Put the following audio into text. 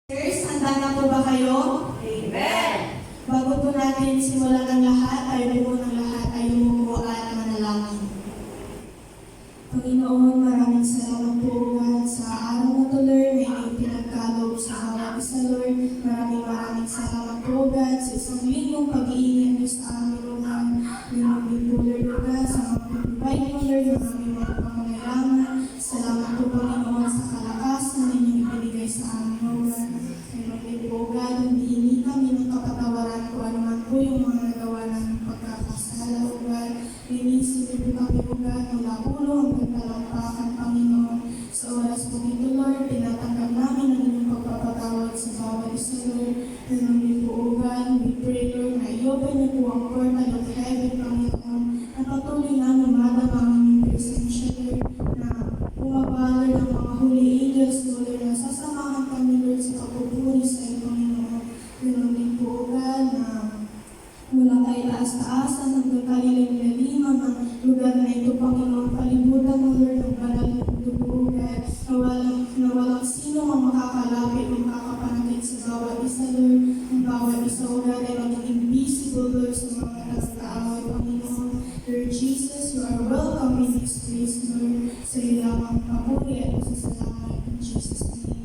Handa na po ba kayo? Amen! Bago po natin simulan ang lahat, tayo po ng lahat ay umupo at manalangin. Panginoon, maraming salamat po God sa araw na to, Lord, na inyong pinagkaloob sa bawat isa, Lord. Maraming salamat po God sa isang linggong pag-iingat niyo sa amin, Lord. Maraming po, Lord, God, sa mga pag-provide mo, Lord, ng aming mga pangangailangan. Salamat po, Panginoon, sa kalakasan na inyong ibinigay sa amin, Lord. Maraming po, God, hindi kami ng kapatawaran kung ano man po yung mga nagawa ng pagkakasala, O God. Linisin po kami, O God, mula ulo hanggang talampakan, Panginoon. Sa oras po ito, Lord, tinatanggap namin ang inyong pagpapatawad sa bawat isa, Lord. Maraming po, O God, we pray, Lord, na i-open niyo po ang portal of heaven, Panginoon, na patuloy namin madama ang inyong presensya, Lord, na bumaba, Lord, ang mga holy angels, Lord, na sasamahan kami, Lord, sa pagpupuri sa iyo, Panginoon. Maraming po, O God, na mula kay taas-taasan hanggang kalilim-laliman ang lugar na ito, Panginoon. Palibutan mo, Lord, ang banal na dugo, God, na walang sino ang makakalapit o makakapanakit sa bawat isa, Lord. Ang bawat isa, O God, ay maging invisible, Lord, sa mga nagkaaway, Panginoon. Lord Jesus, you are welcome in this place, Lord. Sa iyo lamang papuri at pasasalamat in Jesus' name.